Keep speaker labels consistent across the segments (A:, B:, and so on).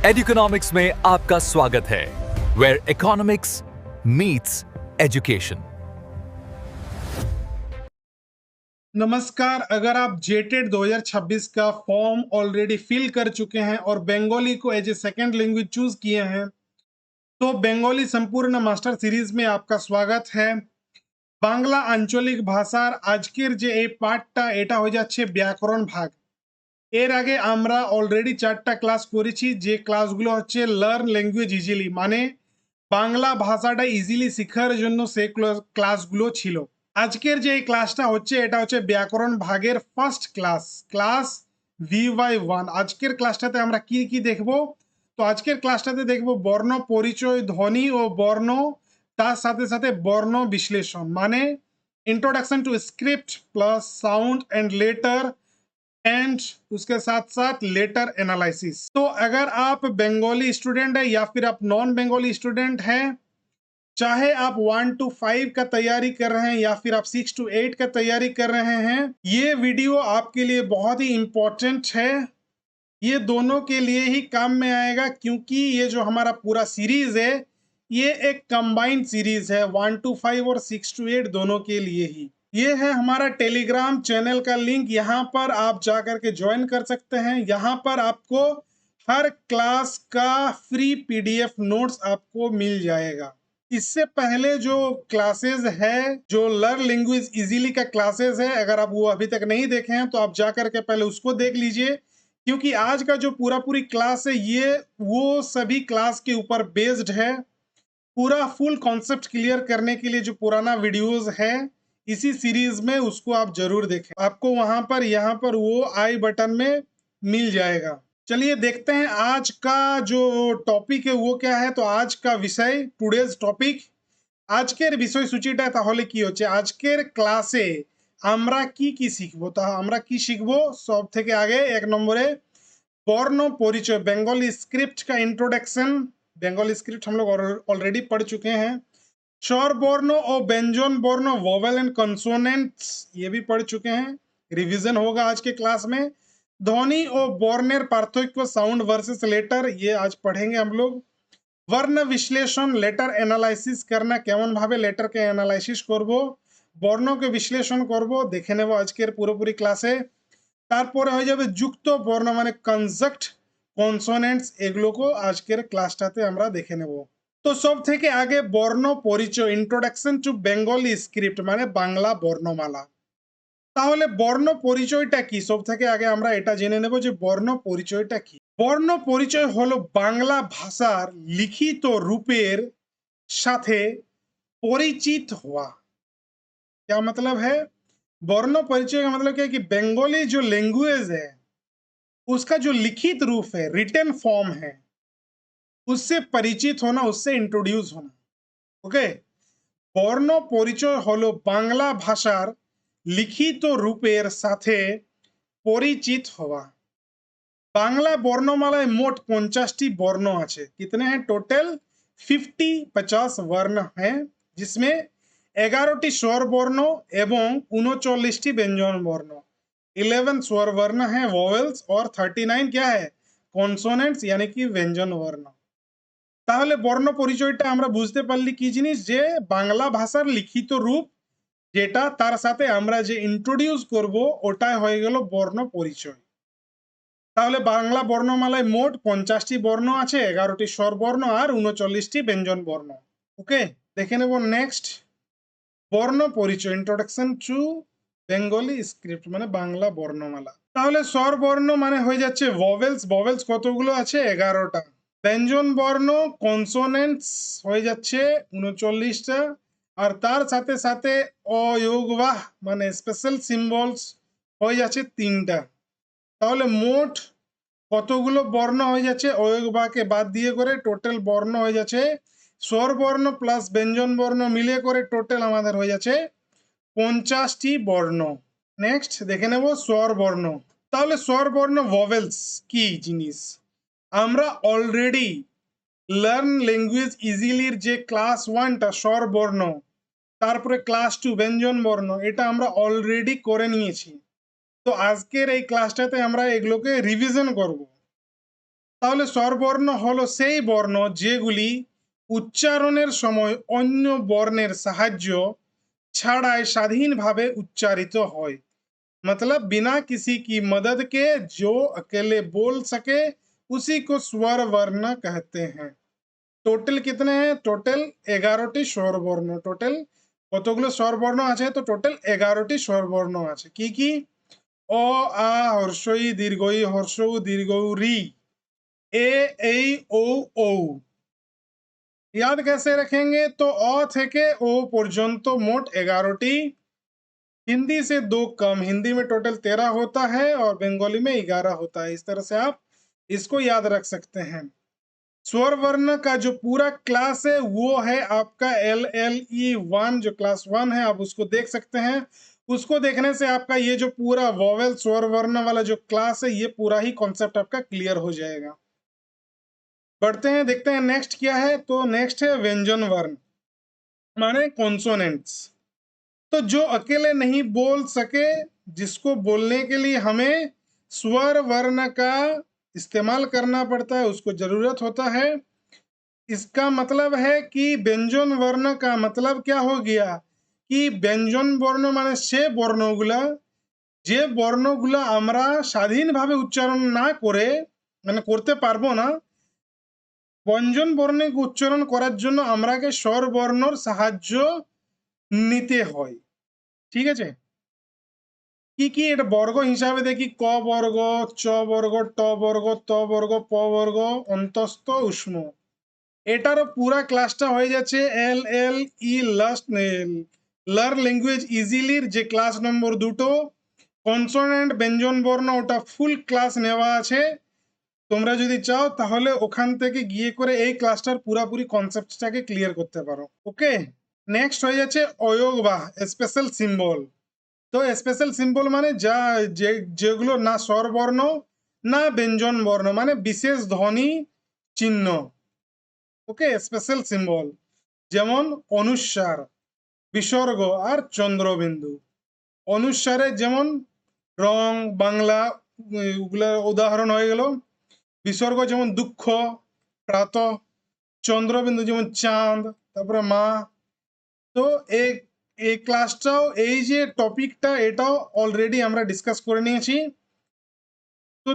A: एडुकेनॉमिक्स में आपका स्वागत है, वेयर इकोनॉमिक्स मीट्स एजुकेशन।
B: नमस्कार। अगर आप जेटेड 2026 का फॉर्म ऑलरेडी फिल कर चुके हैं और बंगाली को as a second language choose किए हैं तो बंगाली संपूर्ण मास्टर सीरीज में आपका स्वागत है। বাংলা আঞ্চলিক ভাষার আজকের যে এই পার্টটা এটা হয়ে যাচ্ছে ব্যাকরণ ভাগ। এর আগে আমরা অলরেডি 4টা ক্লাস করেছি, যে ক্লাসগুলো হচ্ছে লার্ন ল্যাঙ্গুয়েজ ইজিলি, মানে বাংলা ভাষাটা ইজিলি শেখার জন্য সেই ক্লাসগুলো ছিল। আজকের যে এই ক্লাসটা হচ্ছে এটা হচ্ছে ব্যাকরণ ভাগের ফার্স্ট ক্লাস, ক্লাস VY1। আজকের ক্লাসটাতে আমরা কি কি দেখব? তো আজকের ক্লাসটাতে দেখব বর্ণ পরিচয়, ধ্বনি ও বর্ণ, তার সাথে সাথে বর্ণ বিশ্লেষণ, মানে introduction to script plus sound and letter and उसके साथ साथ लेटर एनालिसिस। तो अगर आप बंगाली स्टूडेंट है या फिर आप नॉन बंगाली स्टूडेंट हैं, चाहे आप 1 to 5 का तैयारी कर रहे हैं या फिर आप 6 to 8 का तैयारी कर रहे हैं, ये वीडियो आपके लिए बहुत ही इंपॉर्टेंट है। ये दोनों के लिए ही काम में आएगा, क्योंकि ये जो हमारा पूरा सीरीज है ये एक कंबाइंड सीरीज है, 1 to 5 और 6 to 8 दोनों के लिए ही। ये है हमारा टेलीग्राम चैनल का लिंक, यहाँ पर आप जाकर के ज्वाइन कर सकते हैं। यहाँ पर आपको हर क्लास का फ्री PDF नोट्स आपको मिल जाएगा। इससे पहले जो क्लासेस है, जो लर्न लैंग्वेज इजीली का क्लासेस है, अगर आप वो अभी तक नहीं देखे हैं तो आप जाकर के पहले उसको देख लीजिए, क्योंकि आज का जो पूरी क्लास है ये वो सभी क्लास के ऊपर बेस्ड है। पूरा फुल कॉन्सेप्ट क्लियर करने के लिए जो पुराना वीडियोस है इसी सीरीज में, उसको आप जरूर देखें। आपको वहां पर यहाँ पर वो आई बटन में मिल जाएगा। चलिए देखते हैं आज का जो टॉपिक है वो क्या है। तो आज का विषय, टुडेज टॉपिक, আজকের বিষয়সূচিটা তাহলে কি হচ্ছে, আজকের ক্লাসে আমরা কি শিখবো। তা আমরা কি শিখবো? সব থেকে আগে এক নম্বরে वर्ण परिचय, बंगाली स्क्रिप्ट का इंट्रोडक्शन। बंगाली स्क्रिप्ट हम लोग ऑलरेडी पढ़ चुके हैं। स्वर वर्ण और व्यंजन वर्ण, वोवेल एंड कंसोनेंट्स, ये भी पढ़ चुके हैं, रिवीजन होगा आज के क्लास में। ध्वनि और वर्णेर पार्थक्य, साउंड वर्सेस लेटर, ये आज पढ़ेंगे हम लोग। वर्ण विश्लेषण, लेटर एनालाइसिस करना, केमन भावे लेटर के एनालाइसिस करब, वर्ण के विश्लेषण करब, देखे नेब आजकेर पुरोपुरी क्लासे। তারপরে হয়ে যাবে যুক্ত বর্ণ, মানে কনজাক্ট, কনসোনেন্টস, এগুলো को আজকের ক্লাসটাতে আমরা দেখে নেব। তো সব থেকে আগে বর্ণ পরিচয়, ইন্ট্রোডাকশন টু বেঙ্গলি স্ক্রিপ্ট, মানে বাংলা বর্ণমালা। তাহলে বর্ণ পরিচয়টা কি? সব থেকে আগে আমরা এটা জেনে নেব যে বর্ণ পরিচয়টা কি। বর্ণ পরিচয় হলো বাংলা ভাষার লিখিত রূপের সাথে পরিচিত হওয়া। क्या मतलब है? वर्ण परिचय का मतलब क्या है कि बंगाली जो लैंग्वेज है उसका जो लिखित रूप है, रिटन फॉर्म है, उससे परिचित होना, उससे इंट्रोड्यूस होना। ओके, वर्ण परिचय हलो बांग्ला भाषार लिखित रूपेर साथे परिचित हवा। बांग्ला वर्णमालाय मोट 50टी वर्ण आछे। कितने हैं टोटल? 50 वर्ण हैं, जिसमें 11टी स्वर वर्ण एवं 39टी व्यंजन वर्ण, 11 स्वर वर्ण है वोवेल्स, और 39 क्या है? कॉन्सोनेंट्स, यानी कि व्यंजन वर्ण। তাহলে বর্ণ পরিচয়টা আমরা বুঝতে পারলি কি জিনিস, যে বাংলা ভাষার লিখিত রূপ যেটা, তার সাথে আমরা যে ইন্ট্রোডিউস করব ওটাই হয়ে গেল বর্ণ পরিচয়। তাহলে বাংলা বর্ণমালায় মোট 50টি বর্ণ আছে, 11টি স্বর বর্ণ আর 39টি ব্যঞ্জন বর্ণ। ওকে, দেখে নেব নেক্সট বর্ণ পরিচয়, ইন্ট্রোডাকশন টু বেঙ্গলি স্ক্রিপ্ট, মানে বাংলা বর্ণমালা। তাহলে স্বর বর্ণ মানে হয়ে যাচ্ছে ভোভেলস, ভোভেলস কতগুলো আছে? 11টা। ব্যঞ্জন বর্ণ, কনসোনেন্টস হয়ে যাচ্ছে 39টা, আর তার সাথে সাথে অয়োগবাহ মানে স্পেশাল সিম্বলস হয়ে যাচ্ছে 3টা। তাহলে মোট কতগুলো বর্ণ হয়ে যাচ্ছে? অয়োগবাহকে বাদ দিয়ে করে টোটাল বর্ণ হয়ে যাচ্ছে, স্বর বর্ণ প্লাস ব্যঞ্জন বর্ণ মিলে করে টোটাল আমাদের হয়ে যাচ্ছে 50টি বর্ণ। নেক্সট দেখে নেব স্বর বর্ণ। তাহলে স্বর বর্ণ ভোভেলস কি জিনিস, আমরা অলরেডি লার্ন ল্যাঙ্গুয়েজ ইজিলির যে ক্লাস 1টা স্বর বর্ণ, তারপরে ক্লাস 2 ব্যঞ্জন বর্ণ, এটা আমরা অলরেডি করে নিয়েছি। তো আজকের এই ক্লাসটাতে আমরা এগুলোকে রিভিশন করব। তাহলে স্বরবর্ণ হলো সেই বর্ণ যেগুলি উচ্চারণের সময় অন্য বর্ণের সাহায্য ছাড়াই স্বাধীনভাবে उच्चारित হয়। मतलब बिना किसी की मदद के जो अकेले बोल सके उसी को स्वर वर्ण कहते हैं। টোটাল কিতনে हैं? টোটাল 11টি স্বরবর্ণ। টোটাল কতগুলো স্বরবর্ণ আছে? তো টোটাল 11টি স্বরবর্ণ আছে। কি কি? অ, আ, হর্ষই, দীর্ঘই, হর্ষউ, দীর্ঘউ, রি, এ, এই, ও, ঔ। याद कैसे रखेंगे? तो अ থেকে ও পর্যন্ত মোট 11টি, हिंदी से 2 कम, हिंदी में टोटल 13 होता है और बंगाली में 11 होता है। इस तरह से आप इसको याद रख सकते हैं। स्वर वर्ण का जो पूरा क्लास है वो है आपका LLE 1, जो क्लास 1 है आप उसको देख सकते हैं। उसको देखने से आपका ये जो पूरा वोवेल स्वर वर्ण वाला जो क्लास है ये पूरा ही कॉन्सेप्ट आपका क्लियर हो जाएगा। बढ़ते हैं, देखते हैं नेक्स्ट क्या है। तो नेक्स्ट है व्यंजन वर्ण, माने कॉन्सोनेंट्स। तो जो अकेले नहीं बोल सके, जिसको बोलने के लिए हमें स्वर वर्ण का इस्तेमाल करना पड़ता है, उसको जरूरत होता है। इसका मतलब है कि व्यंजन वर्ण का मतलब क्या हो गया कि व्यंजन वर्ण माने সে বর্ণগুলা, যে বর্ণগুলা আমরা স্বাধীনভাবে উচ্চারণ না করে মানে করতে পারবো না, ব্যঞ্জন বর্ণে উচ্চারণ করার জন্য আমরাকে স্বর বর্ণর সাহায্য নিতে হয়। ঠিক আছে? কি কি এটা বর্গ হিসাবে দেখি? ক বর্গ, চ বর্গ, ট বর্গ, ত বর্গ, প বর্গ, অন্তস্থ, উষ্ম। এটারও পুরা ক্লাসটা হয়ে যাচ্ছে LLE লাস্ট লার ল্যাঙ্গুয়েজ ইজিলির যে ক্লাস নম্বর 2 কনসোনেন্ট ব্যঞ্জন বর্ণ, ওটা ফুল ক্লাস নেওয়া আছে। তোমরা যদি চাও তাহলে ওখান থেকে গিয়ে করে এই ক্লাসটার পুরাপুরি কনসেপ্টটাকে ক্লিয়ার করতে পারো। ওকে, নেক্সট হয়ে যাচ্ছে অয়োগ বা স্পেশাল সিম্বল। তো স্পেশাল সিম্বল মানে যা যেগুলো না স্বরবর্ণ না ব্যঞ্জন বর্ণ, মানে বিশেষ ধ্বনি চিহ্ন। ওকে, স্পেশাল সিম্বল যেমন অনুস্বার, বিসর্গ আর চন্দ্রবিন্দু। অনুস্বারে যেমন রং, বাংলা, ওগুলার উদাহরণ হয়ে গেল। বিসর্গ যেমন দুঃখ, প্রাত। চন্দ্রবিন্দু যেমন চাঁদ, তারপরে মা। তো এই এই ক্লাসটাও এই যে টপিকটা এটাও অলরেডি আমরা ডিসকাস করে নিয়েছি। তো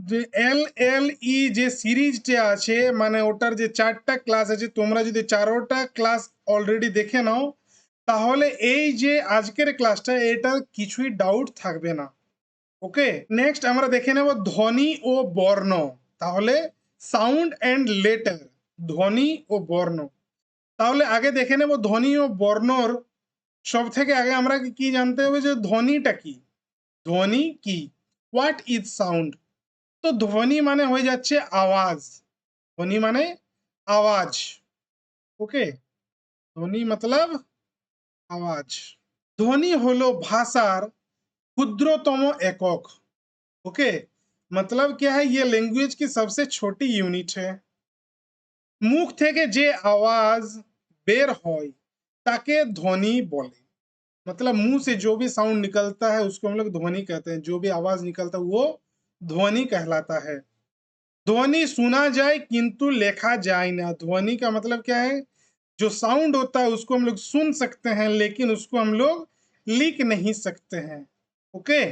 B: যে LLE যে সিরিজটা আছে মানে ওটার যে 4টা ক্লাস আছে, তোমরা যদি 4টা ক্লাস অলরেডি দেখে নাও তাহলে এই যে আজকের ক্লাসটা এটা কিছুই ডাউট থাকবে না। ওকে, নেক্সট আমরা দেখে নেব ধ্বনি ও বর্ণ। তাহলে সাউন্ড অ্যান্ড লেটার, ধ্বনি ও বর্ণ। তাহলে আগে দেখে নেব ধ্বনি ও বর্ণর। সব থেকে আগে আমরা কি জানতে হবে যে ধ্বনিটা কি? ধ্বনি কি? What is sound? তো ধ্বনি মানে হয়ে যাচ্ছে আওয়াজ। ধ্বনি মানে আওয়াজ। ওকে, ধ্বনি मतलब আওয়াজ। ধ্বনি হলো ভাষার ক্ষুদ্রতম একক। ओके, मतलब क्या है? ये लैंग्वेज की सबसे छोटी यूनिट है। মুখ থেকে যে आवाज বের হয় তাকে ধ্বনি বলে। मतलब मुंह से जो भी साउंड निकलता है उसको हम लोग ध्वनि कहते हैं। जो भी आवाज निकलता है वो ध्वनि कहलाता है। ध्वनि सुना जाए किंतु लिखा जाए ना। ध्वनि का मतलब क्या है? जो साउंड होता है उसको हम लोग सुन सकते हैं लेकिन उसको हम लोग लिख नहीं सकते हैं। ओके,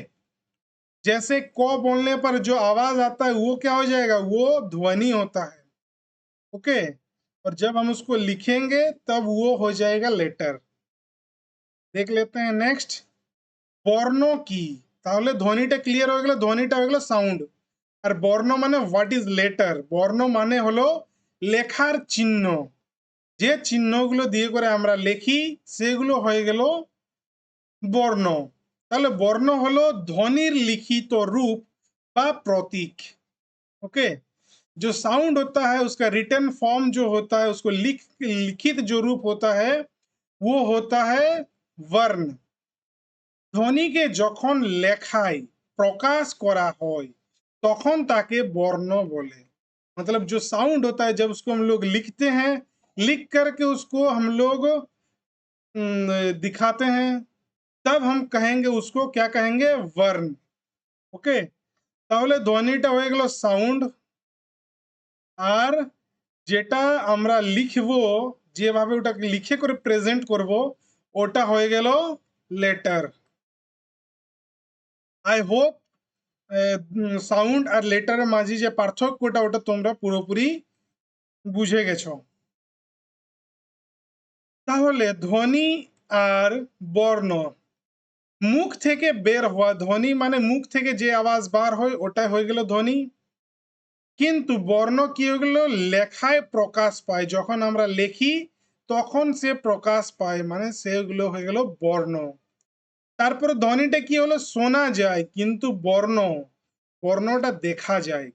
B: जैसे क बोलने पर जो आवाज आता है वो क्या हो जाएगा? वो ध्वनि होता है। ओके, और जब हम उसको लिखेंगे तब वो हो जाएगा लेटर। देख लेते हैं नेक्स्ट বর্ণ কি। তাহলে ধ্বনিটা ক্লিয়ার হয়ে গেল, ধ্বনিটা হয়ে গেল সাউন্ড। আর বর্ণ মানে হোয়াট ইজ লেটার? বর্ণ মানে হলো লেখার চিহ্ন। যে চিহ্নগুলো দিয়ে করে আমরা লিখি সেগুলো হয়ে গেল বর্ণ। তাহলে বর্ণ হলো ধ্বনির লিখিত রূপ বা প্রতীক। ओके, जो साउंड होता है उसका रिटन फॉर्म जो होता है उसको लिखित जो रूप होता है वो होता है वर्ण। ধ্বনিকে যখন লেখায় প্রকাশ করা হয় তখন তাকে বর্ণ বলে। मतलब जो साउंड होता है जब उसको हम लोग लिखते हैं, लिख करके उसको हम लोग दिखाते हैं, तब हम कहेंगे उसको क्या कहेंगे? वर्ण। ओके, তাহলে ধ্বনিটা হয়ে গেল সাউন্ড। আর যেটা আমরা লিখবো, যেভাবে ওটাকে লিখে করে প্রেজেন্ট করব, ওটা হয়ে গেল লেটার। আই হোপ সাউন্ড আর লেটারের মাঝে যে পার্থক্যটা ওটা তোমরা পুরোপুরি বুঝে গেছো। তাহলে ধ্বনি আর বর্ণ, মুখ থেকে বের হওয়া, ধ্বনি মানে মুখ থেকে যে আওয়াজ বার হয় ওটাই হয়ে গেল ধ্বনি। কিন্তু বর্ণ কি হয়ে গেল, লেখায় প্রকাশ পায়, যখন আমরা লেখি তখন সে প্রকাশ পায়, মানে সেগুলো হয়ে গেল বর্ণ। তারপরে ধ্বনিটা কি হলো, শোনা যায়, কিন্তু বর্ণটা দেখা যায়।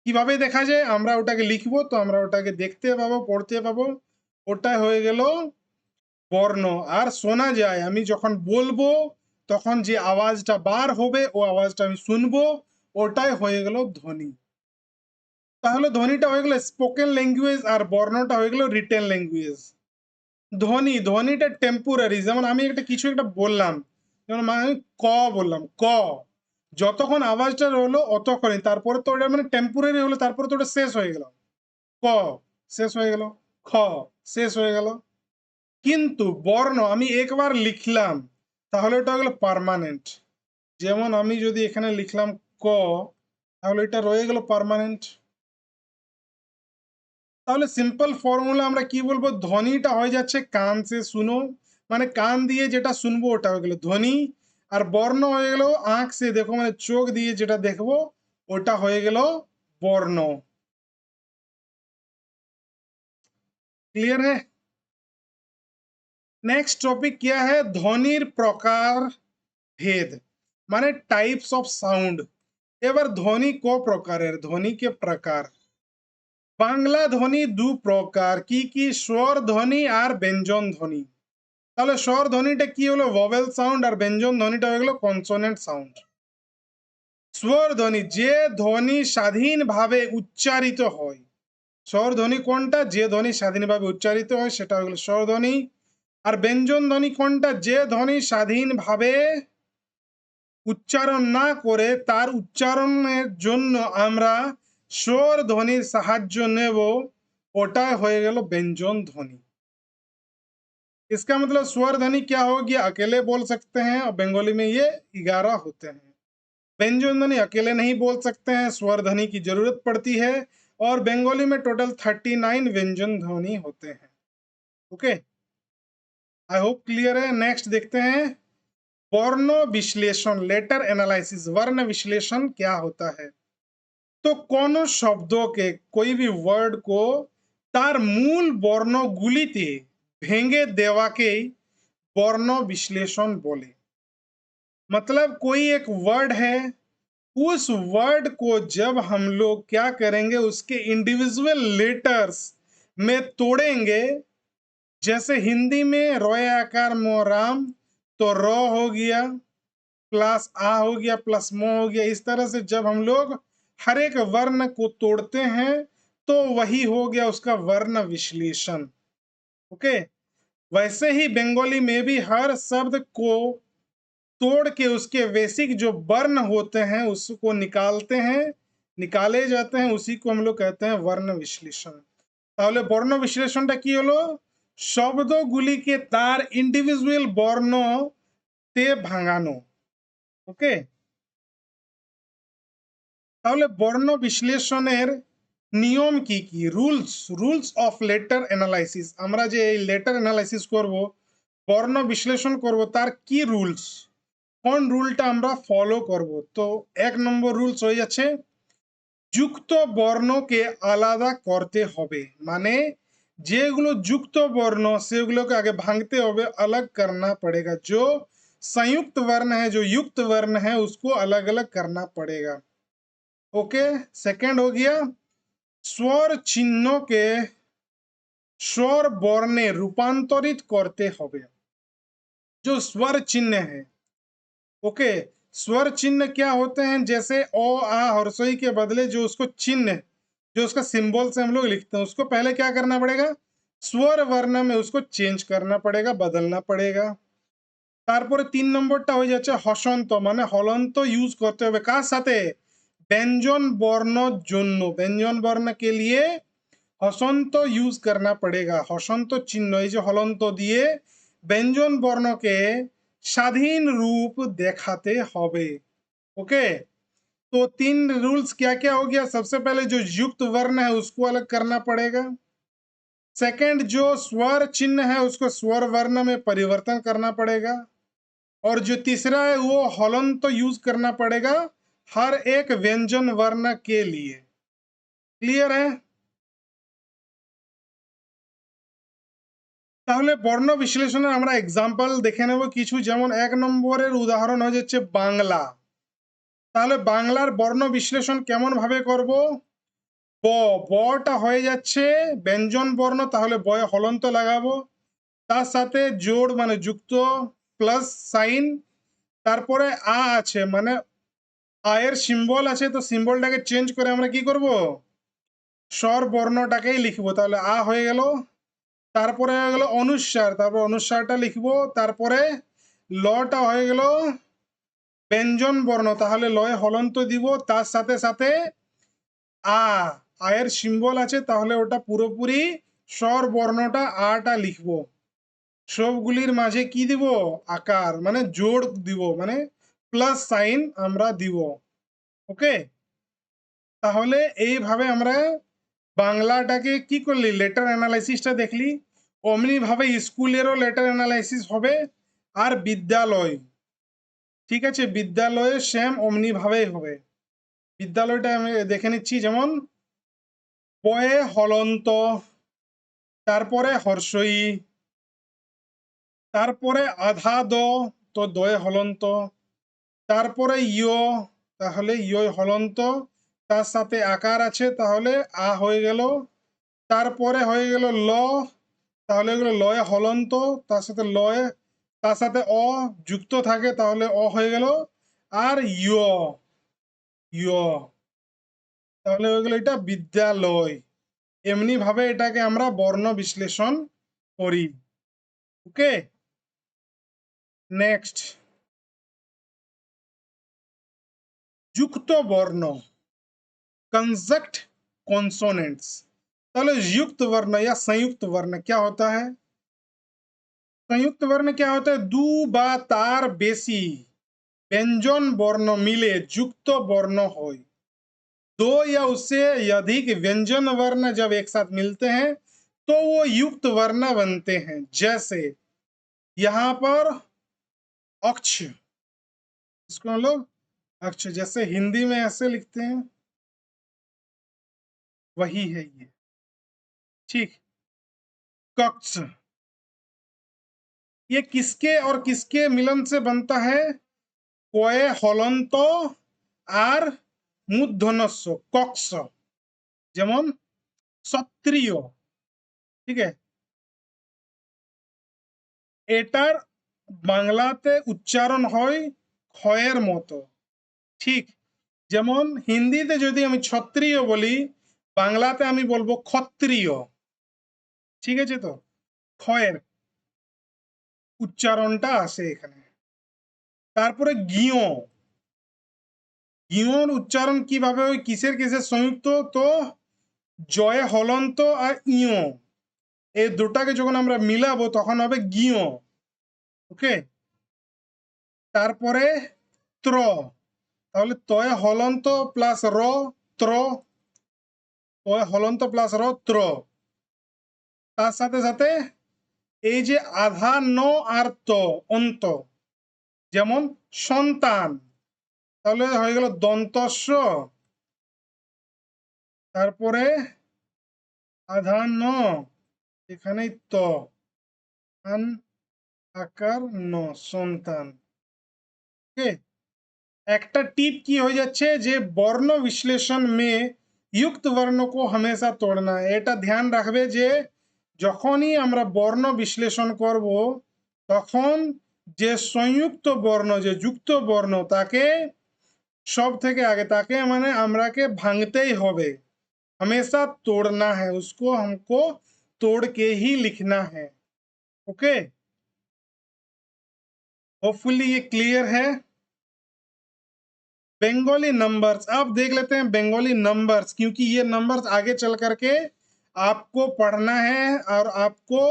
B: কিভাবে দেখা যায়, আমরা ওটাকে লিখবো তো আমরা ওটাকে দেখতে পাবো, পড়তে পাবো, ওটাই হয়ে গেল বর্ণ। আর শোনা যায়, আমি যখন বলবো তখন যে আওয়াজটা বার হবে ও আওয়াজটা আমি শুনবো, ওটাই হয়ে গেল ধ্বনি। তাহলে ধ্বনিটা হয়ে গেল স্পোকেন ল্যাঙ্গুয়েজ আর বর্ণটা হয়ে গেল রিটেন ল্যাঙ্গুয়েজ। ধ্বনিটা টেম্পোরারি, যেমন আমি কিছু একটা বললাম, যেমন আমি ক বললাম, ক যতক্ষণ আওয়াজটা রইলো অতক্ষণই, তারপরে তো ওটা মানে টেম্পোরারি হলো, তারপরে তো ওটা শেষ হয়ে গেল, ক শেষ হয়ে গেল, খ শেষ হয়ে গেল। কিন্তু বর্ণ আমি একবার লিখলাম তাহলে ওটা হয়ে গেল পার্মানেন্ট। যেমন আমি যদি এখানে লিখলাম ক, তাহলে এটা রয়ে গেল পার্মানেন্ট। তাহলে সিম্পল ফর্মুলা আমরা কি বলবো, ধ্বনিটা হয়ে যাচ্ছে কান সে শুনো, মানে কান দিয়ে যেটা শুনবো ওটা হয়ে গেল ধ্বনি। আর বর্ণ হয়ে গেল আঁখ সে দেখো, মানে চোখ দিয়ে যেটা দেখবো ওটা হয়ে গেল বর্ণ। क्लियर है। नेक्स्ट टॉपिक क्या है, ध्वनिर प्रकार भेद, মানে টাইপস অফ সাউন্ড। এবার ধ্বনি ক প্রকারের, ধ্বনি কে প্রকার, বাংলা ধ্বনি দু প্রকার, কি স্বর ধ্বনি আর ব্যঞ্জন ধ্বনি। তাহলে স্বর ধ্বনিটা কি হলো, ভোভেল সাউন্ড, আর ব্যঞ্জন ধ্বনিটা হয়ে গেল কনসোনেন্ট সাউন্ড। স্বর ধ্বনি যে ধ্বনি স্বাধীনভাবে উচ্চারিত হয়, স্বর ধ্বনি কোনটা, যে ধ্বনি স্বাধীনভাবে উচ্চারিত হয় সেটা হয়ে গেল স্বর ধ্বনি। আর ব্যঞ্জন ধ্বনি কোনটা, যে ধ্বনি স্বাধীনভাবে উচ্চারণ না করে তার উচ্চারণের জন্য আমরা স্বর ধ্বনির সাহায্য নেব, ওটা হয়ে গেল ব্যঞ্জন ধ্বনি। इसका मतलब स्वर ध्वनि क्या हो गया, अकेले बोल सकते हैं, और बंगाली में ये 11 होते हैं। व्यंजन ध्वनि अकेले नहीं बोल सकते हैं, स्वर ध्वनि की जरूरत पड़ती है, और बंगाली में टोटल 39 व्यंजन ध्वनि होते हैं। ओके, आई होप क्लियर है। नेक्स्ट देखते हैं वर्ण विश्लेषण, लेटर एनालिसिस। वर्ण विश्लेषण क्या होता है, तो কোনো শব্দকে, कोई भी ওয়ার্ড को তার মূল বর্ণগুলিতে ভেঙে দেওয়াকেই वर्ण विश्लेषण बोले। मतलब कोई एक वर्ड है, उस वर्ड को जब हम लोग क्या करेंगे, उसके इंडिविजुअल लेटर्स में तोड़ेंगे। जैसे हिंदी में रोए आकार मोराम, तो रो हो गया प्लस आ हो गया प्लस मो हो गया। इस तरह से जब हम लोग हर एक वर्ण को तोड़ते हैं तो वही हो गया उसका वर्ण विश्लेषण। ओके, वैसे ही बंगाली में भी हर शब्द को तोड़ के उसके बेसिक जो वर्ण होते हैं उसको निकालते हैं, निकाले जाते हैं, उसी को हम लोग कहते हैं वर्ण विश्लेषण। তাহলে বর্ণ বিশ্লেষণটা কি হলো, শব্দগুলিকে তার ইন্ডিভিজুয়াল বর্ণতে ভাঙানো। ওকে, তাহলে বর্ণ বিশ্লেষণের নিয়ম কি রুলস অফ লেটার অ্যানালাইসিস। আমরা যে এই লেটার অ্যানালাইসিস করব, বর্ণ বিশ্লেষণ করব, তার কি রুলস, কোন রুলটা আমরা ফলো করব। তো 1 নম্বর রুলস হয়ে যাচ্ছে যুক্ত বর্ণকে আলাদা করতে হবে, মানে যেগুলো যুক্ত বর্ণ সেগুলোকে আগে ভাঙতে হবে, अलग करना पड़ेगा। जो संयुक्त वर्ण है, जो युक्त वर्ण है, उसको अलग अलग करना पड़ेगा। ओके, सेकंड हो गया स्वर चिन्हों के स्वर বর্ণে रूपांतरित करते হবে। जो स्वर चिन्ह है, ओके, स्वर चिन्ह क्या होते हैं, जैसे ओ आ हर्षई के बदले जो उसको चिन्ह, जो उसका सिंबल से हम लोग लिखते हैं, उसको पहले क्या करना पड़ेगा, स्वर वर्ण में उसको चेंज करना पड़ेगा, बदलना पड़ेगा। তারপরে 3 নম্বরটা হয়ে যাচ্ছে হসন্ত, মানে হলন্ত ইউজ করতে হবে, কার সাথে, व्यंजन वर्ण के लिए हसंत यूज करना पड़ेगा। हसंत चिन्ह এই যে হলন্ত দিয়ে ব্যঞ্জন বর্ণকে স্বাধীন रूप देखाते হবে। ओके, तो 3 रूल्स क्या क्या हो गया? सबसे पहले जो युक्त वर्ण है उसको अलग करना पड़ेगा। सेकंड, जो स्वर चिन्ह है उसको स्वर वर्ण में परिवर्तन करना पड़ेगा। और जो तीसरा है वो हलंत यूज करना पड़ेगा हर एक व्यंजन वर्ण के लिए। क्लियर है? তাহলে বর্ণ বিশ্লেষণের আমরা এক্সাম্পল দেখে নেব কিছু। যেমন 1 নম্বরের উদাহরণ হয়ে যাচ্ছে বাংলা। তাহলে বাংলার বর্ণ বিশ্লেষণ কেমন ভাবে করব? বটা হয়ে যাচ্ছে ব্যঞ্জন বর্ণ, তাহলে বয়ে হলন্ত লাগাবো, তার সাথে জোড় মানে যুক্ত প্লাস সাইন, তারপরে আ আছে মানে আয়ের সিম্বল আছে, তো সিম্বলটাকে চেঞ্জ করে আমরা কি করব? স্বর বর্ণটাকেই লিখবো। তাহলে আ হয়ে গেল, তারপরে হয়ে গেল অনুস্বার, তারপর অনুস্বারটা লিখবো, তারপরে লটা হয়ে গেল ব্যঞ্জন বর্ণ, তাহলে লয়ে হলন্ত দিব, তার সাথে সাথে আয়ের সিম্বল আছে, তাহলে ওটা পুরোপুরি স্বর বর্ণটা আটা লিখবো। সবগুলির মাঝে কি দিব? আকার মানে জোড় দিব, মানে প্লাস সাইন আমরা দিব। ওকে, তাহলে এইভাবে আমরা বাংলাটাকে কি করলি, লেটার অ্যানালাইসিসটা দেখলি। অমনি ভাবে স্কুলেরও লেটার অ্যানালাইসিস হবে, আর বিদ্যালয়, ঠিক আছে, বিদ্যালয়ে সেম অমনি ভাবেই হবে। বিদ্যালয়টা আমি দেখে নিচ্ছি। যেমন বয়ে হলন্ত, তারপরে হর্ষই, তারপরে আধা দ, তো দয়ে হলন্ত, তারপরে ইয়, তাহলে ইয় হলন্ত, তার সাথে আকার আছে, তাহলে আ হয়ে গেল, তারপরে হয়ে গেল ল, তাহলে এগুলো লয়ে হলন্ত, তার সাথে লয়ে, তার সাথে অ যুক্ত থাকে, তাহলে অ হয়ে গেল, আর ইয়, ইয়, তাহলে হয়ে গেল এটা বিদ্যালয়। এমনি ভাবে এটাকে আমরা বর্ণ বিশ্লেষণ করি। ওকে, নেক্সট, যুক্ত বর্ণ, कंजक्ट कॉन्सोनेंट्स। ताहले युक्त वर्ण या संयुक्त वर्ण क्या होता है? संयुक्त वर्ण क्या होता है? दू बा तार बेसी व्यंजन वर्ण मिले युक्त वर्ण हो। दो या उससे अधिक व्यंजन वर्ण जब एक साथ मिलते हैं तो वो युक्त वर्ण बनते हैं। जैसे यहाँ पर अक्ष, इसको हम लोग अक्ष, जैसे हिंदी में ऐसे लिखते हैं, वही है ये, ठीक। कक्ष, ये किसके और किसके मिलन से बनता है? কয়ে হলন্ত আর মূর্ধন্যস্ব কক্ষ, যেমন ক্ষত্রিয়, ঠিক আছে। এটার বাংলাতে উচ্চারণ হয় ক্ষয়ের মতো, ঠিক। যেমন হিন্দিতে যদি আমি ক্ষত্রিয় বলি, বাংলাতে আমি বলবো ক্ষত্রিয়, ঠিক আছে। তো ক্ষয়ের উচ্চারণটা আসে এখানে। তারপরে গিয়, গিয়র উচ্চারণ কিভাবে হয়, কিসের কিসের সংযুক্ত? তো জয়ে হলন্ত আর ইয়, এই দুটাকে যখন আমরা মিলাবো তখন হবে গিয়। ওকে, তারপরে ত্র, তাহলে তয়ে হলন্ত প্লাস র, ত্র, তয়ে হলন্ত প্লাস র, ত্র। তার সাথে সাথে এই যে আধা ন আর ত অন্ত, যেমন সন্তান, তাহলে হয়ে গেল দন্তস্ব, তারপরে আধা ন, এখানেই ত, আন আকার ন, সন্তান। ওকে, একটা टिप की हो যাচ্ছে যে বর্ণ বিশ্লেষণ में युक्त वर्ण को हमेशा तोड़ना है। এটা ধ্যান রাখবে যে যখনই আমরা বর্ণ বিশ্লেষণ করব তখন যে সংযুক্ত বর্ণ, যে যুক্ত বর্ণ, তাকে সব থেকে আগে, তাকে মানে আমরাকে ভাঙতেই হবে, हमेशा तोड़ना है उसको, हमको तोड़ के ही लिखना है। ओके, होपफुली ये क्लियर है। बंगाली नंबर्स, अब देख लेते हैं बंगाली नंबर्स, क्योंकि ये नंबर्स आगे चल करके आपको पढ़ना है और आपको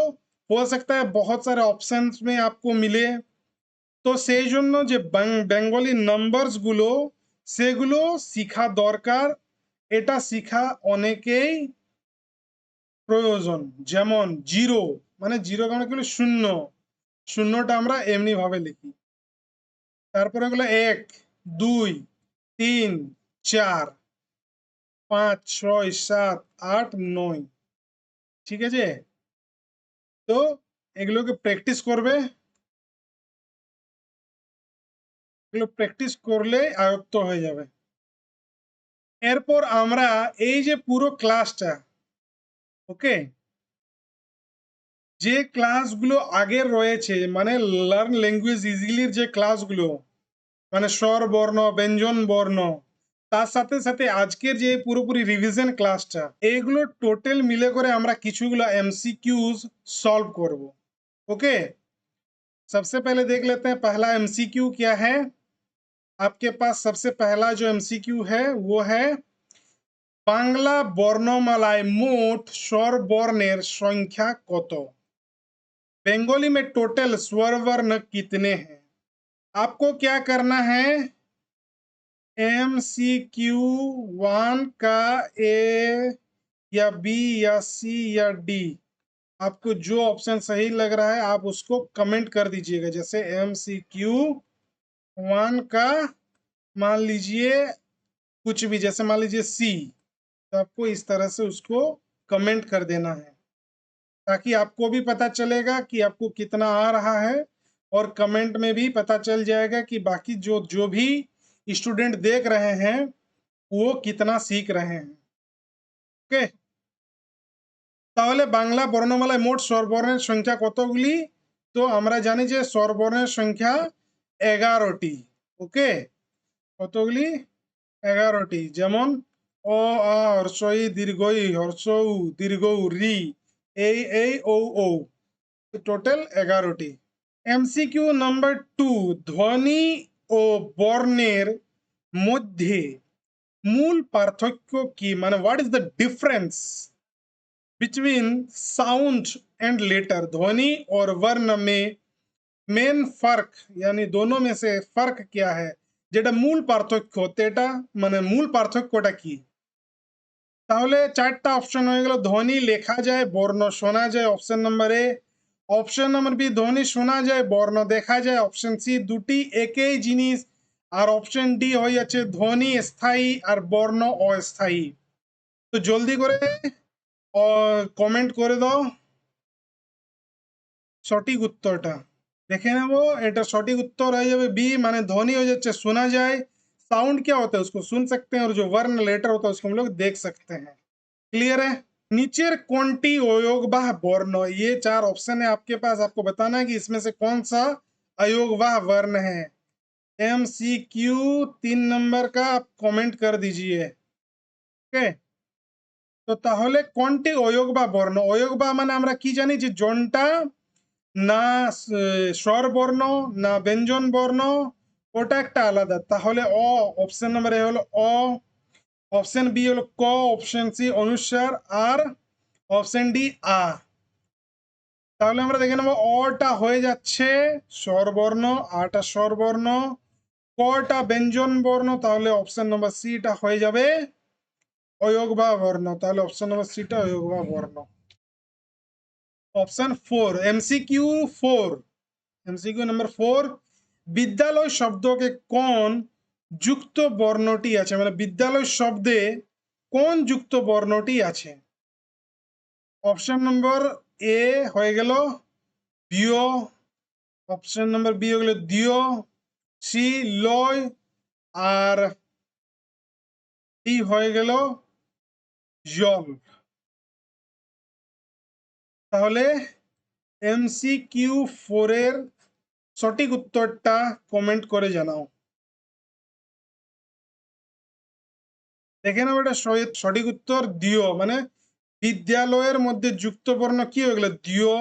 B: हो सकता है बहुत सारे ऑप्शंस में आपको मिले। তো সেই জন্য যে বেঙ্গলি নাম্বারস গুলো সেগুলো শিখা দরকার, এটা শিখা অনেকেই প্রয়োজন। যেমন জিরো, মানে জিরো মানে কি হলো শূন্য, শূন্যটা আমরা এমনি ভাবে লিখি। তারপরে হলো এক, দুই, তিন, চার, পাঁচ, ছয়, সাত, আট, নয়। ঠিক আছে, তো এগুলোকে প্র্যাকটিস করবে, এগুলো প্র্যাকটিস করলে আয়ত্ত হয়ে যাবে। এরপর আমরা এই যে পুরো ক্লাসটা, ওকে, যে ক্লাসগুলো আগের রয়েছে মানে লার্ন ল্যাঙ্গুয়েজ ইজিলির যে ক্লাসগুলো, মানে স্বর বর্ণ ব্যঞ্জন বর্ণ, তার সাথে সাথে আজকের যে পুরোপুরি রিভিশন ক্লাসটা, এইগুলো টোটাল মিলে করে আমরা কিছুগুলো एमसीक्यूज सॉल्व করব। ओके, सबसे पहले देख लेते हैं पहला एमसीक्यू क्या है। आपके पास सबसे पहला जो एमसीक्यू है वो है বাংলা বর্ণমালায় মোট স্বর বর্ণের সংখ্যা কত। बंगाली में टोटल स्वर वर्ण कितने हैं। आपको क्या करना है, MCQ 1 का ए या बी या सी या डी, आपको जो ऑप्शन सही लग रहा है आप उसको कमेंट कर दीजिएगा। जैसे MCQ 1 का मान लीजिए कुछ भी, जैसे मान लीजिए सी, तो आपको इस तरह से उसको कमेंट कर देना है, ताकि आपको भी पता चलेगा कि आपको कितना आ रहा है और कमेंट में भी पता चल जाएगा कि बाकी जो जो भी स्टूडेंट देख रहे हैं वो कितना सीख रहे हैं। ओके, তাহলে বাংলা বর্ণমালায় মোট স্বরবর্ণের সংখ্যা কতগুলি। তো আমরা জানি যে স্বরবর্ণের সংখ্যা 11টি। ওকে, কতগুলি, 11টি। যেমন অ, আ, হর্ষ ই, দীর্ঘ ই, হর্ষ উ, দীর্ঘ উ, রি, এই ও ও, টোটাল 11টি। এমসিকিউ নাম্বার 2, ধ্বনি ও বর্ণের মধ্যে মূল পার্থক্য কি, মানে what is the difference between sound and letter. ध्वनि और वर्ण में मेन फर्क, यानी दोनों में से फर्क क्या है, যেটা মূল পার্থক্য তেটা, মানে মূল পার্থক্যটা কি। তাহলে চারটা অপশন হয়ে গেল, ধ্বনি লেখা যায় বর্ণ শোনা যায় option number A, option number B ধ্বনি শোনা যায় বর্ণ দেখা যায়, অপশন সি দুটি একই জিনিস, আর অপশন ডি হয়ে যাচ্ছে ধ্বনি স্থায়ী আর বর্ণ অস্থায়ী। তো জলদি করে কমেন্ট করে দাও সঠিক উত্তরটা। দেখে নেব, এটা সঠিক उत्तर হয়ে যাবে बी, माने ध्वनि हो जाচ্ছে सुना जाए, साउंड क्या होता है उसको सुन सकते हैं, और जो वर्ण लेटर होता है उसको हम लोग देख सकते हैं। क्लियर है। नीचेर कोनटी अयोगवाह वर्ण, ये 4 ऑप्शन है आपके पास, आपको बताना है कि इसमें से कौन सा अयोगवाह वर्ण है। MCQ 3 नंबर का आप कमेंट कर दीजिए। ओके, तो তাহলে কোনটি অয়োগবাহ বর্ণ। অয়োগবাহ মানে আমরা কি জানি যে জনটা না স্বর বর্ণ না ব্যঞ্জন বর্ণ, ওটা একটা আলাদা। তাহলে অ, অপশন নাম্বার এ হলো অ, অপশন বি হলো ক, অপশন সি অনুসার, আর অপশন ডি আ। তাহলে আমরা দেখে নেব অটা হয়ে যাচ্ছে স্বরবর্ণ, আটা স্বরবর্ণ, কটা ব্যঞ্জন বর্ণ, তাহলে অপশন নাম্বার সিটা হয়ে যাবে অয়োগবাহ বর্ণ, তাহলে অপশন নাম্বার সিটা অয়োগবাহ বর্ণ। অপশন 4, MCQ नंबर 4, বিদ্যালয় শব্দকে কোন যুক্ত বর্ণটি আছে, মানে বিদ্যালয় শব্দে কোন যুক্ত বর্ণটি আছে। অপশন নম্বর এ হয়ে গেল বিয়, অপশন নম্বর বি হয়ে গেল দিয়, সি লয়, আর ডি হয়ে গেল জল। তাহলে MCQ 4 এর সঠিক উত্তরটা কমেন্ট করে জানাও। দেখে নাও, এটা সঠিক উত্তর দিয়, মানে বিদ্যালয়ের মধ্যে যুক্ত বর্ণ কি হয়ে গেল দিয়।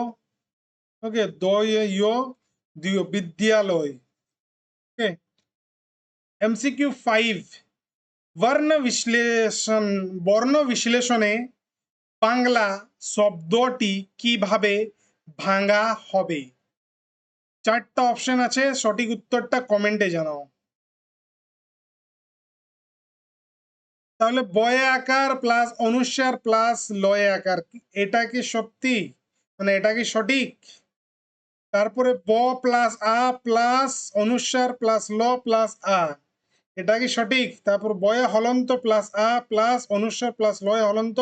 B: ওকে, দয় ইয় দিয় বিদ্যালয়। ওকে, MCQ 5 বর্ণ বিশ্লেষণে বাংলা শব্দটি কিভাবে ভাঙা হবে? চারটা অপশন আছে, সঠিক উত্তরটা কমেন্টে জানাও। তাহলে বয়ে আকার প্লাস অনুস্বার প্লাস লয়ে আকার, এটা কি সত্যি, মানে এটা কি সঠিক? তারপরে ব প্লাস আ প্লাস অনুস্বার প্লাস ল প্লাস আ, এটা কি সঠিক? তারপর বয়ে হলন্ত প্লাস আ প্লাস অনুস্বার প্লাস লয়ে হলন্ত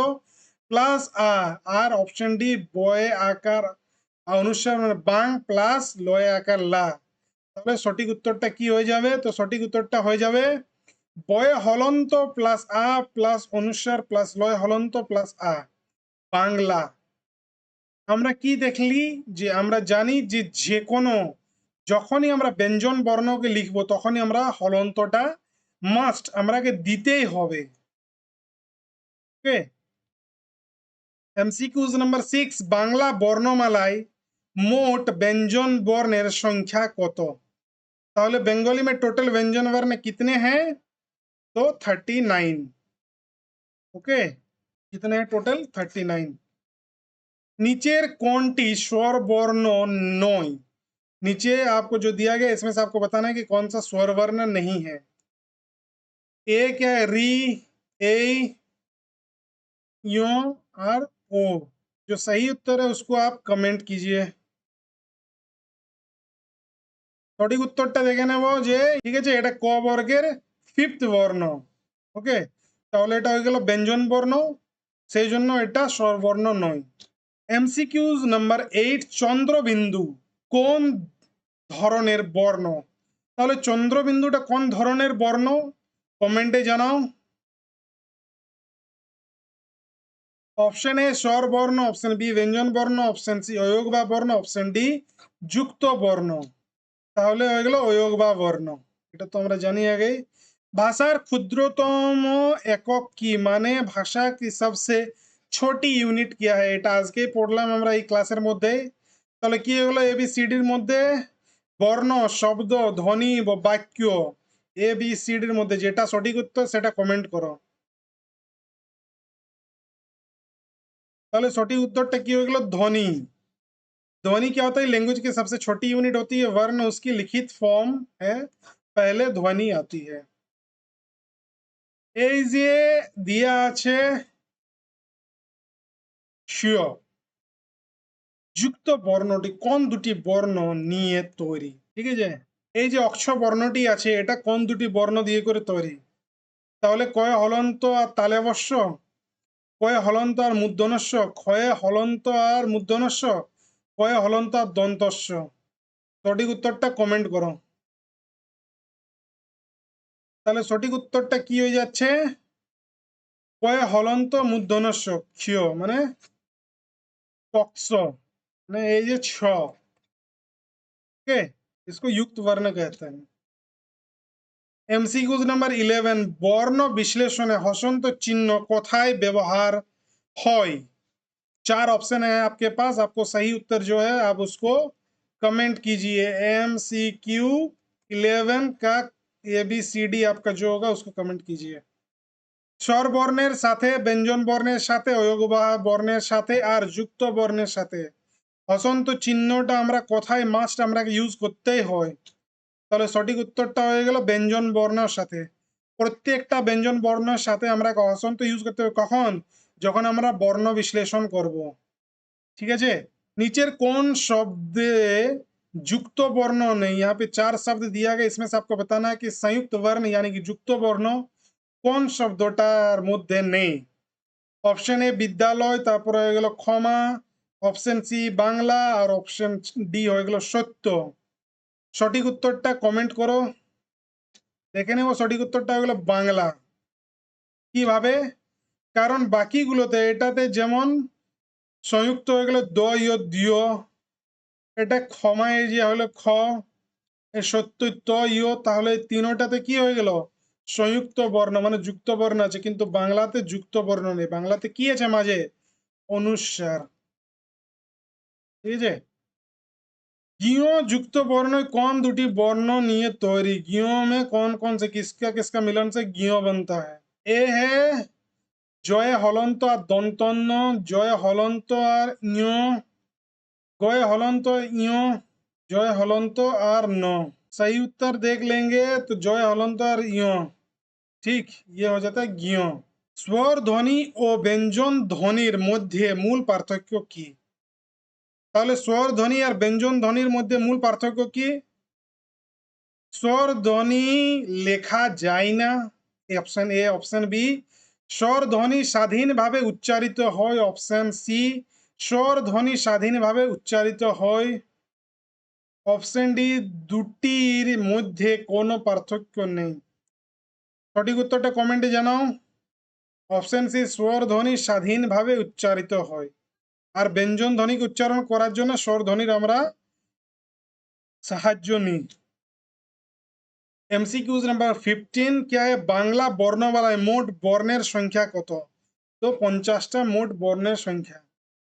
B: প্লাস আ, আর অপশন ডি বয়ে আকার অনুস্বার মানে বাং প্লাস লয়ে আকার লা। তাহলে সঠিক উত্তরটা কি হয়ে যাবে? তো সঠিক উত্তরটা হয়ে যাবে বয়ে হলন্ত প্লাস আ প্লাস অনুস্বার প্লাস লয় হলন্ত প্লাস আ, বাংলা। আমরা কি দেখলি, যে আমরা জানি যে যে কোনো যখনই আমরা ব্যঞ্জন বর্ণকে লিখবো তখনই আমরা হলন্তটা মাস্ট আমরাকে দিতেই হবে। ওকে, এমসিকিউজ নাম্বার 6, বাংলা বর্ণমালায় মোট ব্যঞ্জন বর্ণের সংখ্যা কত? তাহলে बंगाली में टोटल व्यंजन वर्ण कितने हैं? तो 39। ओके, कितने हैं टोटल? 39। नीचेर कोनटी स्वर वर्ण नय? नीचे आपको जो दिया गया इसमें से आपको बताना है कि कौन सा स्वर वर्ण नहीं है। ए क्या है? री, ए, यो और ओ। जो सही उत्तर है उसको आप कमेंट कीजिए। সঠিক উত্তরটা দেখে নেব যে ঠিক আছে, এটা ক বর্গের 5th বর্ণ। ওকে, তাহলে এটা হয়ে গেল ব্যঞ্জন বর্ণ, সেই জন্য এটা স্বরবর্ণ নয়। এমসিকিউজ নাম্বার 8, চন্দ্রবিন্দু কোন ধরনের বর্ণ? তাহলে চন্দ্রবিন্দুটা কোন ধরনের বর্ণ? কমেন্টে জানাও। অপশন এ স্বর বর্ণ, অপশন বি ব্যঞ্জন বর্ণ, অপশন সি অয়োগ বা বর্ণ, অপশন ডি যুক্ত বর্ণ। তাহলে হয়ে গেল অয়োগ বা বর্ণ, এটা তো আমরা জানি আগেই। ভাষার ক্ষুদ্রতম একক কি? মানে ভাষা কি সবচেয়ে ছোটি ইউনিট क्या है? এটা আজকেই পড়লাম আমরা এই ক্লাসের মধ্যে। তাহলে কি হলো? এবিসিডির মধ্যে বর্ণ, শব্দ, ধ্বনি বা বাক্য, এবিসিডির মধ্যে যেটা সঠিক উত্তর সেটা কমেন্ট করো। তাহলে সঠিক उत्तरটা কি হয়ে গেল? ध्वनि। ध्वनि क्या होता है? लैंग्वेज की सबसे छोटी यूनिट होती है, वर्ण उसकी लिखित फॉर्म है, पहले ध्वनि आती है। এই যে দিয়া আছে শিও, যুক্ত বর্ণটি কোন দুটি বর্ণ নিয়ে তৈরি? ঠিক আছে, এই যে অক্ষ বর্ণটি আছে এটা কোন দুটি বর্ণ দিয়ে করে তৈরি? তাহলে কয় হলন্ত আর তালেবস্য, কয় হলন্ত আর মূর্ধন্যস্য, ক্ষয়ে হলন্ত আর মূর্ধন্যস্য, কয় হলন্ত আর দন্তস্য। সঠিক উত্তরটা কমেন্ট করো। তাহলে সঠিক উত্তরটা কি হয়ে যাচ্ছে? কয় হলন্ত মূর্ধন্যস্য, ক্ষিয় মানে কক্ষ, মানে এই যে ছ। ओके, इसको युक्त वर्ण कहते हैं। एमसीक्यूज नंबर 11, বর্ণ বিশ্লেষণে হসন্ত চিহ্ন কোথায় ব্যবহার হয়? चार ऑप्शन है आपके पास, आपको सही उत्तर जो है आप उसको कमेंट कीजिए। MCQ 11 का ABCD आपका जो होगा उसको कमेंट कीजिए। স্বর বর্ণের সাথে, ব্যঞ্জন বর্ণের সাথে, অয়োগ বর্ণের সাথে আর যুক্ত বর্ণের সাথে হসন্ত চিহ্নটা আমরা কোথায় মাস্ট আমরা ইউজ করতেই হয়? তাহলে সঠিক উত্তরটা হয়ে গেল ব্যঞ্জন বর্ণের সাথে। প্রত্যেকটা ব্যঞ্জন বর্ণের সাথে আমরা হসন্ত ইউজ করতে হবে কখন? যখন আমরা বর্ণ বিশ্লেষণ করব। ঠিক আছে, नीचेर कौन शब्दे युक्त वर्ण नहीं? यहाँ पे 4 शब्द दिया गया, इसमें से आपको बताना है कि संयुक्त वर्ण यानी कि युक्त वर्ण কোন শব্দটার মধ্যে নেই? অপশন এ বিদ্যালয়, তারপরে হয়ে গেল ক্ষমা, অপশন সি বাংলা আর অপশন ডি হয়ে গেল সত্য। সঠিক উত্তরটা কমেন্ট করো, দেখে নেব। সঠিক উত্তরটা হয়ে গেল বাংলা। কিভাবে? কারণ বাকিগুলোতে এটাতে যেমন সংযুক্ত হয়ে গেল দ ইয় দিয়, এটা ক্ষমায় যে হলো খ, এ সত্য ত ইয়, তাহলে তিনোটাতে কি হয়ে গেল? সংযুক্ত বর্ণ মানে যুক্ত বর্ণ আছে, কিন্তু বাংলাতে যুক্ত বর্ণ নেই। বাংলাতে কি আছে মাঝে? অনুস্বার। ঠিক আছে, গীয় যুক্ত বর্ণ कौन দুটি বর্ণ নিয়ে তৈরি গীয় में कौन कौन से किसका किसका मिलन से गीय बनता है ए है জয় হলন্ত আর দন্তন্য জয় হলন্ত আর ইয় गय हलंत इयो जय हलंत और न सही उत्तर देख लेंगे तो जय हलंत और इयो ठीक ये हो जाता है गियो स्वर ध्वनि और व्यंजन ध्वनिर मध्य मूल पार्थक्य की তাহলে স্বর ধ্বনি আর ব্যঞ্জন ধ্বনির মধ্যে মূল পার্থক্য কি স্বর ধ্বনি লেখা যায় না অপশন এ অপশন বি স্বর ধ্বনি স্বাধীনভাবে উচ্চারিত হয় অপশন সি স্বর ধ্বনি স্বাধীনভাবে উচ্চারিত হয় অপশন ডি দুটির মধ্যে কোনো পার্থক্য নেই সঠিক উত্তরটা কমেন্টে জানাও অপশন সি স্বর ধ্বনি স্বাধীনভাবে উচ্চারিত হয় আর ব্যঞ্জন ধ্বনিকে উচ্চারণ করার জন্য স্বর ধ্বনির আমরা সাহায্য নিই एमसीक्यूज नंबर 15 क्या है बांग्ला বর্ণমালায় মোট বর্ণের সংখ্যা কত তো 50টা মোট বর্ণের সংখ্যা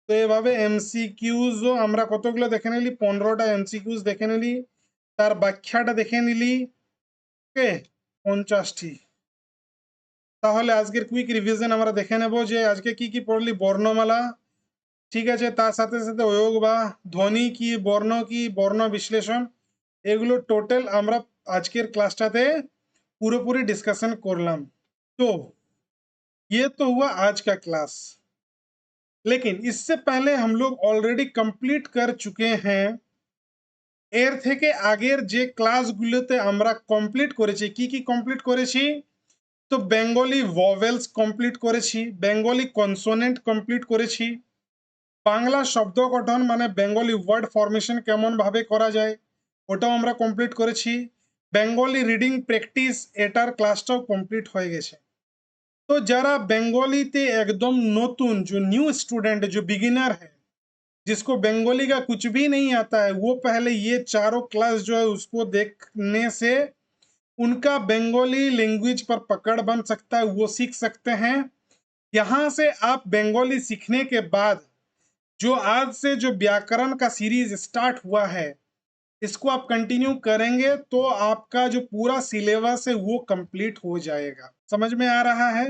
B: তো এভাবে এমসিকিউজও আমরা কতগুলো দেখে নিলি 15টা এমসিকিউজ দেখে নিলি তার ব্যাখ্যাটা দেখে নিলি ওকে 50টি তাহলে আজকের কুইক রিভিশন আমরা দেখে নেব যে আজকে কি কি পড়লি বর্ণমালা ঠিক আছে তার সাথে সাথে অয়োগ বা ধ্বনি কি বর্ণ বিশ্লেষণ এগুলো টোটাল আমরা আজকের ক্লাসটাতে पूरी डिस्कशन करलाम तो ये तो हुआ आज का क्लास लेकिन इससे पहले हम लोग ऑलरेडी कंप्लीट कर चुके हैं এর থেকে আগের যে ক্লাসগুলোতে আমরা কমপ্লিট করেছি কি কমপ্লিট করেছি তো বেঙ্গলি ভোভেলস কমপ্লিট করেছি বেঙ্গলি কনসোনেন্ট কমপ্লিট করেছি বাংলা শব্দ গঠন মানে বেঙ্গলি ওয়ার্ড ফরমেশন কেমন ভাবে করা যায় ওটাও আমরা কমপ্লিট করেছি বেঙ্গলি রিডিং প্র্যাকটিস এটার ক্লাসটাও কমপ্লিট হয়ে গেছে तो जरा बंगाली ते एकदम नतून जो न्यू स्टूडेंट जो बिगिनर है जिसको बंगाली का कुछ भी नहीं आता है वो पहले ये चारों क्लास जो है उसको देखने से उनका बंगाली लैंग्वेज पर पकड़ बन सकता है वो सीख सकते हैं यहाँ से आप बंगाली सीखने के बाद जो आज से जो व्याकरण का सीरीज स्टार्ट हुआ है इसको आप कंटिन्यू करेंगे तो आपका जो पूरा सिलेबस है वो कंप्लीट हो जाएगा समझ में आ रहा है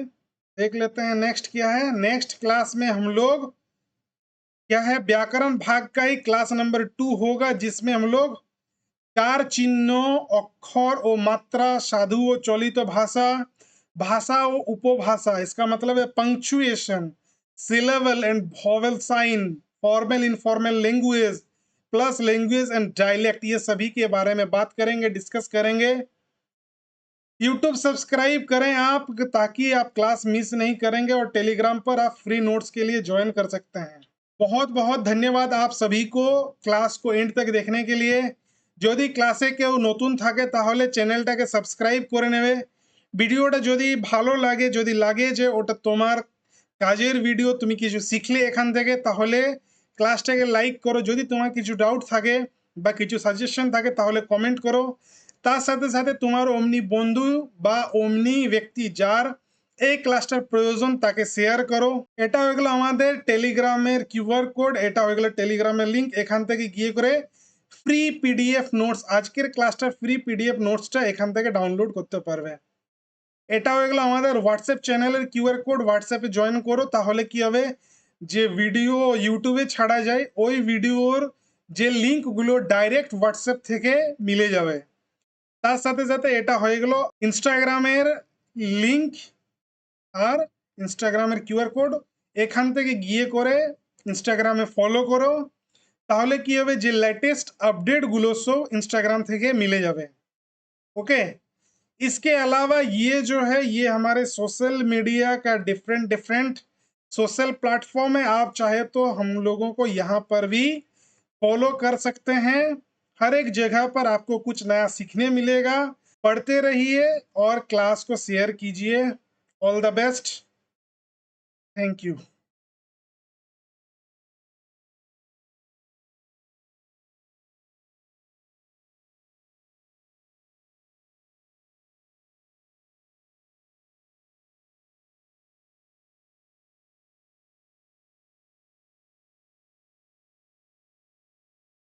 B: देख लेते हैं नेक्स्ट क्या है नेक्स्ट क्लास में हम लोग क्या है व्याकरण भाग का ही क्लास नंबर 2 होगा जिसमें हम लोग चार चिन्हों अक्षर और मात्रा साधु और चलित भाषा भाषा और उपभाषा इसका मतलब है punctuation syllable and vowel sign formal informal language plus language and dialect ये सभी के बारे में बात करेंगे डिस्कस करेंगे यूट्यूब सब्सक्राइब करें आप ताकि आप क्लास मिस नहीं करेंगे और टेलीग्राम पर आप फ्री नोट्स के लिए ज्वाइन कर सकते हैं बहुत बहुत धन्यवाद आप सभी को क्लास को एंड तक देखने के लिए যদি ক্লাসে কেউ নতুন থাকে তাহলে চ্যানেলটাকে সাবস্ক্রাইব করে নেবে ভিডিওটা যদি ভালো লাগে যদি লাগে যে ওটা তোমার কাজের ভিডিও তুমি কিছু শিখলে এখান থেকে তাহলে ক্লাসটাকে লাইক করো যদি তোমার কিছু ডাউট থাকে বা কিছু সাজেশন থাকে তাহলে কমেন্ট করো তার সাথে সাথে তোমার অমনি বন্ধু বা অমনি ব্যক্তি যার এই ক্লাসটার প্রয়োজন তাকে শেয়ার করো এটা হয়ে গেল আমাদের টেলিগ্রামের কিউআর কোড এটা হয়ে গেল টেলিগ্রামের লিংক এখান থেকে গিয়ে করে ফ্রি পিডিএফ নোটস আজকের ক্লাসটার ফ্রি পিডিএফ নোটসটা এখান থেকে ডাউনলোড করতে পারবে এটা হয়ে গেল আমাদের হোয়াটসঅ্যাপ চ্যানেলের কিউআর কোড হোয়াটসঅ্যাপে জয়েন করো তাহলে কি হবে যে ভিডিও ইউটিউবে ছাড়া যায় ওই ভিডিওর যে লিঙ্কগুলো ডাইরেক্ট হোয়াটসঅ্যাপ থেকে মিলে যাবে তার সাথে সাথে এটা হয়ে গেল ইনস্টাগ্রামের লিঙ্ক আর ইনস্টাগ্রামের কিউআর কোড এখান থেকে গিয়ে করে ইনস্টাগ্রামে ফলো করো তাহলে কি হবে যে লেটেস্ট আপডেটগুলো সব इंस्टाग्राम থেকে मिले যাবে ओके इसके अलावा ये जो है ये हमारे सोशल मीडिया का डिफरेंट सोशल प्लेटफॉर्म है आप चाहे तो हम लोगों को यहाँ पर भी फॉलो कर सकते हैं हर एक जगह पर आपको कुछ नया सीखने मिलेगा पढ़ते रहिए और क्लास को शेयर कीजिए all the best thank you